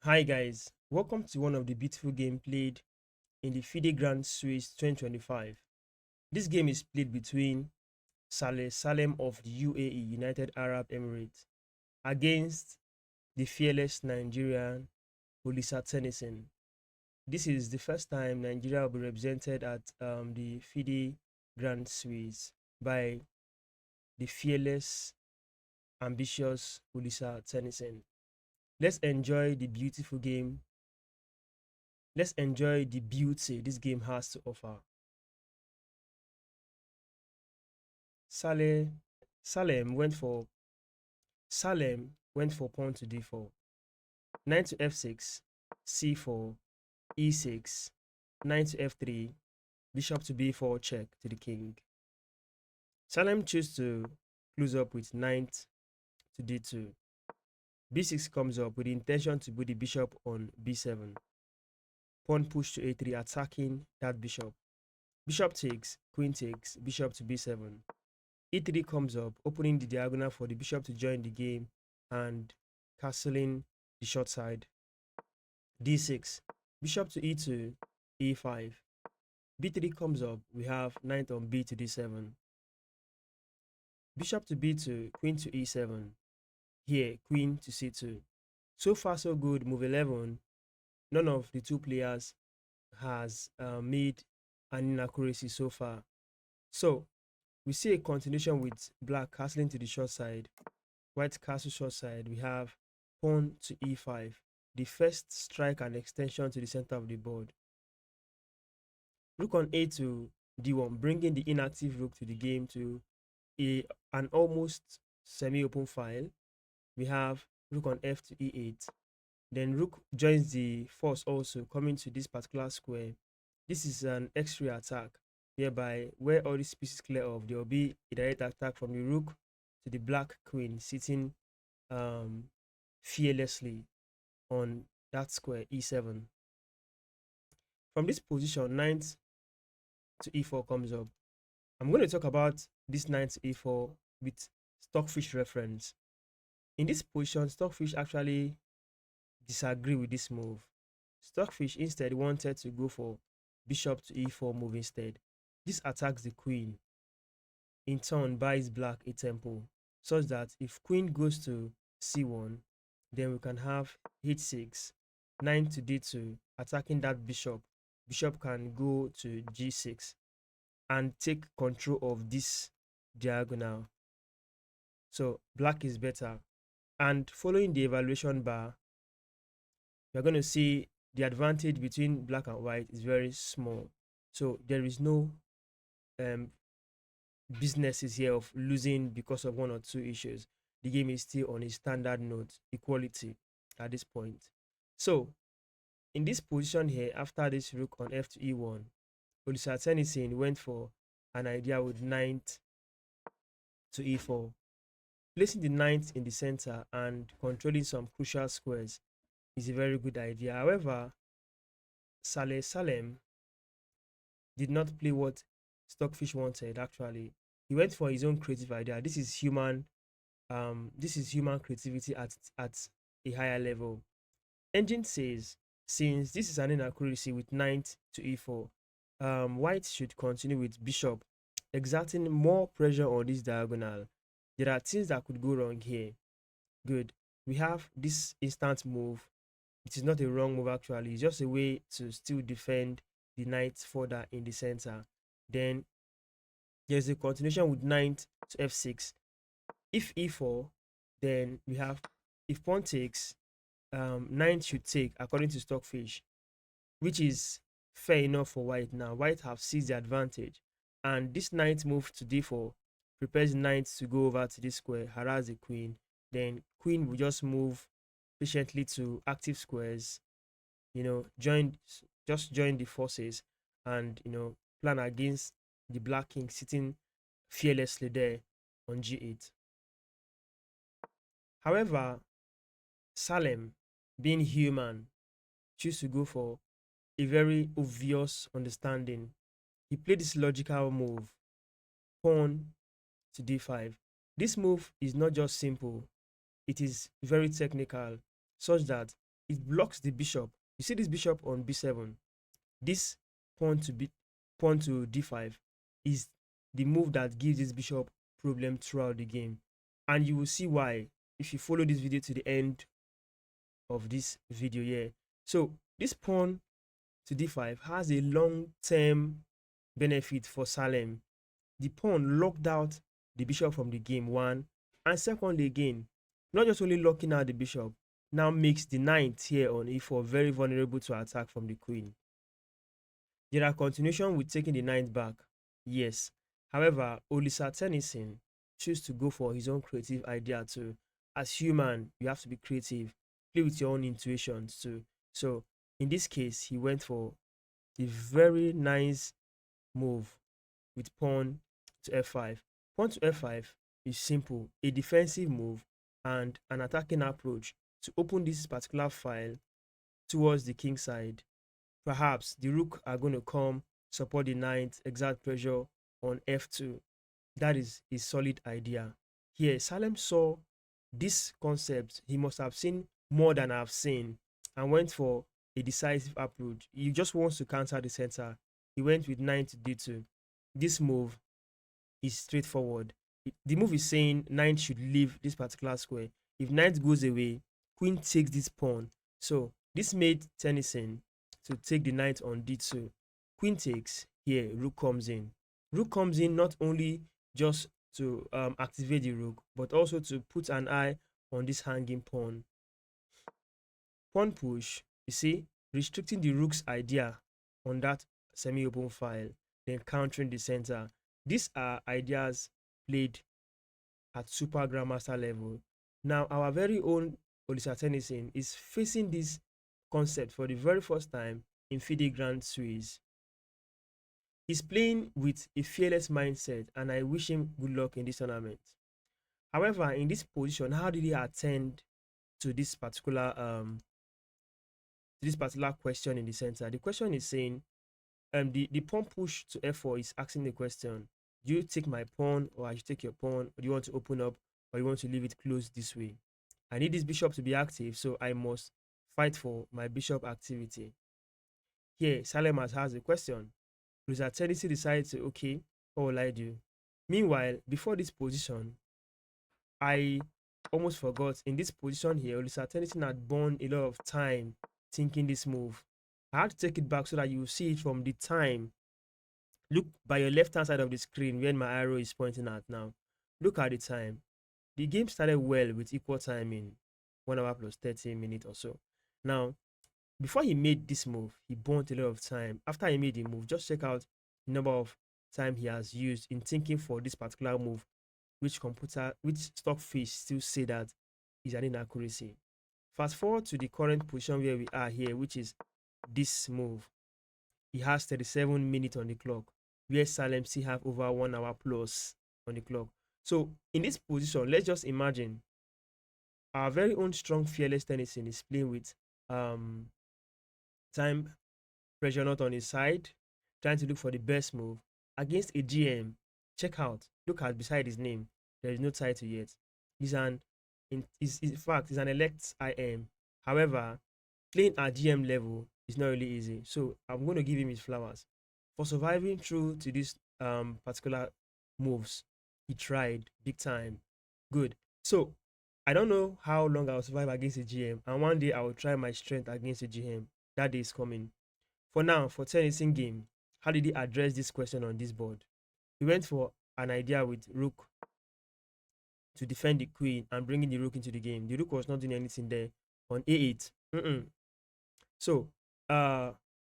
Hi guys, welcome to one of the beautiful games played in the FIDE Grand Swiss 2025. This game is played between Salem of the UAE, United Arab Emirates, against the fearless Nigerian Olisa Tennyson. This is the first time Nigeria will be represented at the FIDE Grand Swiss by the fearless, ambitious Olisa Tennyson. Let's enjoy the beautiful game. Let's enjoy the beauty this game has to offer. Saleh Salem went for Salem went for pawn to d4, knight to f6, c4, e6, knight to f3, bishop to b4 check to the king. Salem chose to close up with knight to d2. b6 comes up with the intention to put the bishop on b7. Pawn push to a3, attacking that bishop. Bishop takes, queen takes, bishop to b7. e3 comes up, opening the diagonal for the bishop to join the game and castling the short side. d6, bishop to e2, e5. b3 comes up, we have knight on b to d7. Bishop to b2, queen to e7. Here, queen to c2. So far so good, move 11. None of the two players has made an inaccuracy so far. So, we see a continuation with black castling to the short side. White castle short side. We have pawn to e5. The first strike and extension to the center of the board. Rook on a to d1, bringing the inactive rook to the game to an almost semi-open file. We have rook on f to e8. Then rook joins the force also, coming to this particular square. This is an x-ray attack, whereby where all these pieces clear off, there will be a direct attack from the rook to the black queen sitting fearlessly on that square e7. From this position, knight to e4 comes up. I'm going to talk about this knight to e4 with Stockfish reference. In this position, Stockfish actually disagree with this move. Stockfish instead wanted to go for bishop to e4 move instead. This attacks the queen. In turn, buys black a tempo, such that if queen goes to c1, then we can have h6, knight to d2, attacking that bishop. Bishop can go to g6 and take control of this diagonal. So black is better. And following the evaluation bar, you're going to see the advantage between black and white is very small. So there is no businesses here of losing because of one or two issues. The game is still on a standard note, equality at this point. So in this position here, after this rook on f to e1, Olisa Tennyson went for an idea with knight to e4. Placing the knight in the center and controlling some crucial squares is a very good idea. However, Salem did not play what Stockfish wanted. Actually, he went for his own creative idea. This is human creativity at a higher level. Engine says, since this is an inaccuracy with knight to e4, white should continue with bishop, exerting more pressure on this diagonal. There are things that could go wrong here. Good. We have this instant move. It is not a wrong move actually. It's just a way to still defend the knight further in the center. Then there's a continuation with knight to f6. If e4, then we have, if pawn takes, knight should take according to Stockfish, which is fair enough for white. Now white have seized the advantage, and this knight move to d4 prepares knight to go over to this square, harass the queen. Then queen will just move patiently to active squares, just join the forces and plan against the black king sitting fearlessly there on g8. However, Salem, being human, choose to go for a very obvious understanding. He played this logical move, pawn to d5. This move is not just simple, it is very technical, such that it blocks the bishop. You see this bishop on b7. This pawn to b pawn to d5 is the move that gives this bishop problem throughout the game, and you will see why if you follow this video to the end of this video here. So this pawn to d5 has a long-term benefit for Salem. The pawn locked out the bishop from the game, one, and secondly again, not just only locking out the bishop, now makes the knight here on e4 very vulnerable to attack from the queen. There are continuation with taking the knight back, yes. However, Olisa Tennyson choose to go for his own creative idea too. As human, you have to be creative, play with your own intuitions too. So in this case, he went for a very nice move with pawn to f5. Pawn to f5 is simple, a defensive move and an attacking approach to open this particular file towards the king side. Perhaps the rook are going to come, support the knight, exert pressure on f2. That is a solid idea. Here, Salem saw this concept. He must have seen more than I've seen and went for a decisive approach. He just wants to counter the center. He went with knight to d2. This move is straightforward. The move is saying knight should leave this particular square. If knight goes away, queen takes this pawn. So this made Tennyson to take the knight on d2. Queen takes, here rook comes in. Rook comes in not only just to activate the rook, but also to put an eye on this hanging pawn. Pawn push, you see, restricting the rook's idea on that semi-open file, then countering the center. These are ideas played at super grandmaster level. Now, our very own Olisa Tennyson is facing this concept for the very first time in FIDE Grand Swiss. He's playing with a fearless mindset, and I wish him good luck in this tournament. However, in this position, how did he attend to this particular question in the center? The question is saying, the pawn push to f4 is asking the question: do you take my pawn, or I should take your pawn? Or do you want to open up, or you want to leave it closed this way? I need this bishop to be active, so I must fight for my bishop activity. Here, Salem has a question. Olisa Tennyson decides to, okay, what will I do? Meanwhile, before this position, I almost forgot. In this position here, Olisa Tennyson had burned a lot of time thinking this move. I had to take it back so that you see it from the time. Look by your left hand side of the screen where my arrow is pointing at now. Look at the time. The game started well with equal time in 1 hour plus 30 minutes or so. Now, before he made this move, he burnt a lot of time. After he made the move, just check out the number of time he has used in thinking for this particular move, which stockfish still say that is an inaccuracy. Fast forward to the current position where we are here, which is this move. He has 37 minutes on the clock, where Salem still have over 1 hour plus on the clock. So in this position, let's just imagine our very own strong fearless Tennyson is playing with time pressure not on his side, trying to look for the best move against a GM. Check out, look at beside his name, there is no title yet. He's in fact he's an elect IM. However, playing at GM level is not really easy, so I'm going to give him his flowers for surviving through to these particular moves. He tried big time. Good. So I don't know how long I'll survive against a GM, and one day I will try my strength against a GM. That day is coming. For now, for Tennyson game, how did he address this question on this board? He went for an idea with rook to defend the queen and bringing the rook into the game. The rook was not doing anything there on a8. So,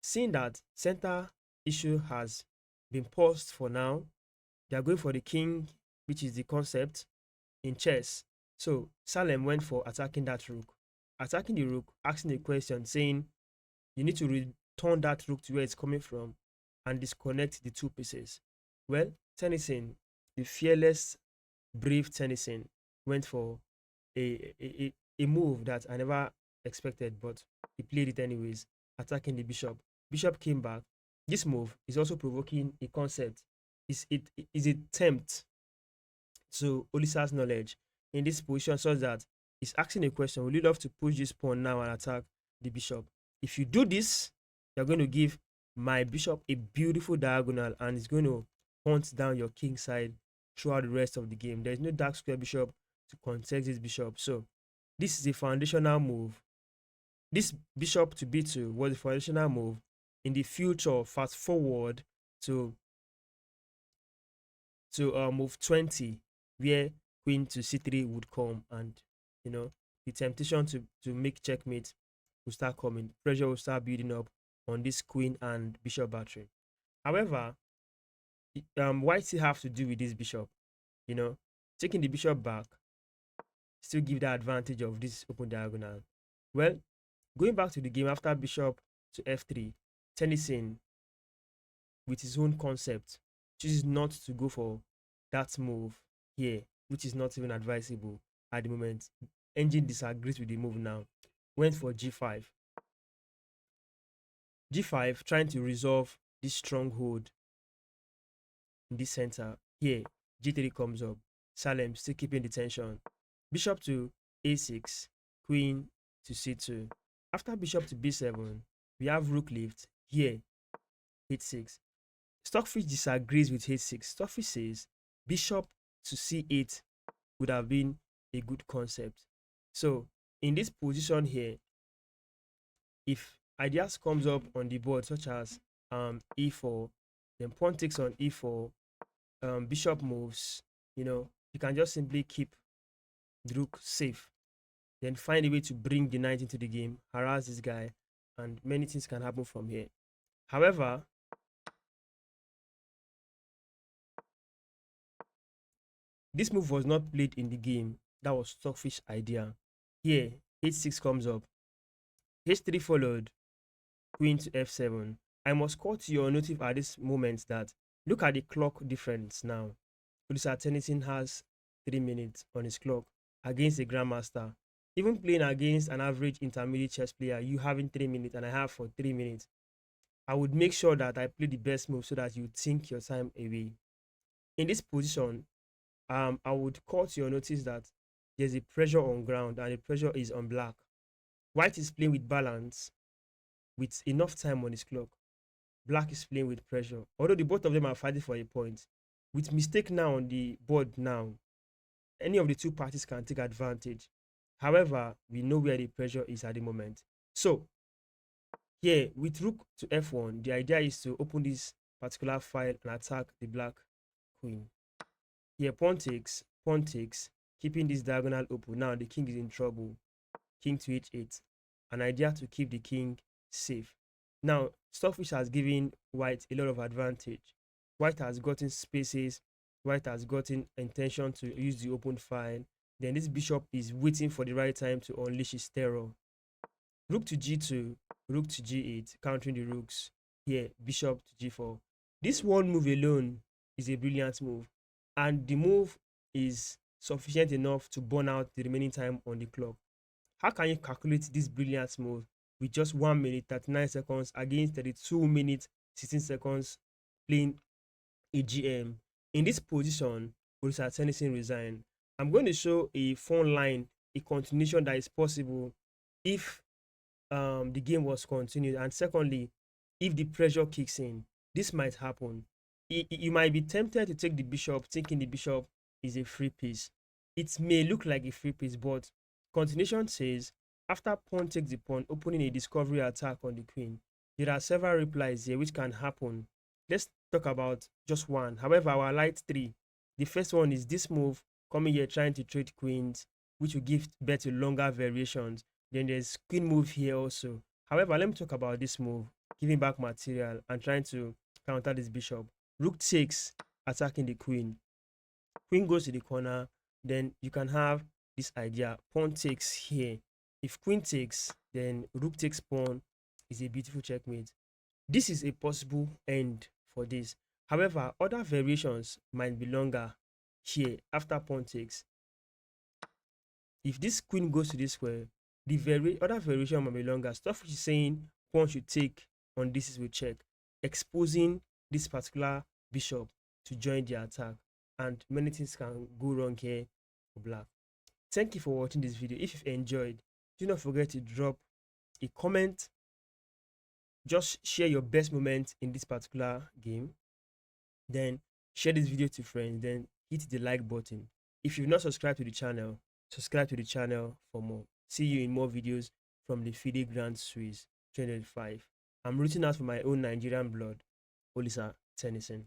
seeing that center issue has been paused for now, they are going for the king, which is the concept in chess. So Salem went for attacking that rook. Attacking the rook, asking the question, saying you need to return that rook to where it's coming from and disconnect the two pieces. Well, Tennyson, the fearless, brave Tennyson, went for a move that I never expected, but he played it anyways, attacking the bishop. Bishop came back. This move is also provoking a concept. It is a tempt to Olisa's knowledge in this position, such that he's asking a question: will you love to push this pawn now and attack the bishop. If you do this, you're going to give my bishop a beautiful diagonal, and it's going to hunt down your king side throughout the rest of the game. There's no dark square bishop to contest this bishop. So this is a foundational move. This bishop to b2 was a foundational move. In the future, fast forward to move 20, where queen to c3 would come, and the temptation to make checkmate will start coming. Pressure will start building up on this queen and bishop battery. However, white still have to do with this bishop. Taking the bishop back still give the advantage of this open diagonal. Well, going back to the game after bishop to f3, Tennyson, with his own concept, chooses not to go for that move here, which is not even advisable at the moment. Engine disagrees with the move now. Went for g5. g5, trying to resolve this stronghold in this center. Here, g3 comes up. Salem still keeping the tension. Bishop to a6, queen to c2. After bishop to b7, we have rook lift. Here, h6. Stockfish disagrees with h6. Stockfish says bishop to c8 would have been a good concept. So in this position here, if ideas comes up on the board such as e4, then pawn takes on e4, bishop moves, you can just simply keep the rook safe, then find a way to bring the knight into the game, harass this guy, and many things can happen from here. However, this move was not played in the game. That was Stockfish idea. Here, h6 comes up. h3 followed. Queen to f7. I must call to your notice at this moment that look at the clock difference now. Olisa Tennyson has 3 minutes on his clock against a grandmaster. Even playing against an average intermediate chess player, you having 3 minutes and I have for 3 minutes. I would make sure that I play the best move so that you think your time away. In this position, I would call to your notice that there's a pressure on ground and the pressure is on black. White is playing with balance with enough time on his clock. Black is playing with pressure. Although the both of them are fighting for a point. With mistake now on the board now, any of the two parties can take advantage. However, we know where the pressure is at the moment. So here with rook to f1, the idea is to open this particular file and attack the black queen. Here pawn takes, keeping this diagonal open. Now the king is in trouble. King to h8. An idea to keep the king safe. Now Stockfish has given white a lot of advantage. White has gotten spaces. White has gotten intention to use the open file. Then this bishop is waiting for the right time to unleash his terror. Rook to g2, rook to g8, countering the rooks. Here, bishop to g4. This one move alone is a brilliant move, and the move is sufficient enough to burn out the remaining time on the clock. How can you calculate this brilliant move with just 1 minute 39 seconds against 32 minutes 16 seconds playing a GM? In this position, Olisa Tennyson resigned. I'm going to show a phone line, a continuation that is possible if the game was continued, and secondly, if the pressure kicks in. This might happen. You might be tempted to take the bishop, thinking the bishop is a free piece. It may look like a free piece, but continuation says after pawn takes the pawn, opening a discovery attack on the queen. There are several replies here which can happen. Let's talk about just one. However, our light 3. The first one is this move coming here trying to trade queens, which will give birth to longer variations. Then there's queen move here also. However, let me talk about this move, giving back material and trying to counter this bishop. Rook takes, attacking the queen. Queen goes to the corner. Then you can have this idea. Pawn takes here. If queen takes, then rook takes pawn is a beautiful checkmate. This is a possible end for this. However, other variations might be longer here after pawn takes. If this queen goes to this square, the other variation might be longer. Stuff which is saying pawn should take on this is with check, exposing this particular bishop to join the attack, and many things can go wrong here for black. Thank you for watching this video. If you've enjoyed, do not forget to drop a comment. Just share your best moment in this particular game. Then share this video to friends. Then hit the like button. If you've not subscribed to the channel, subscribe to the channel for more. See you in more videos from the FIDE Grand Swiss 2025. I'm rooting out for my own Nigerian blood, Olisa Tennyson.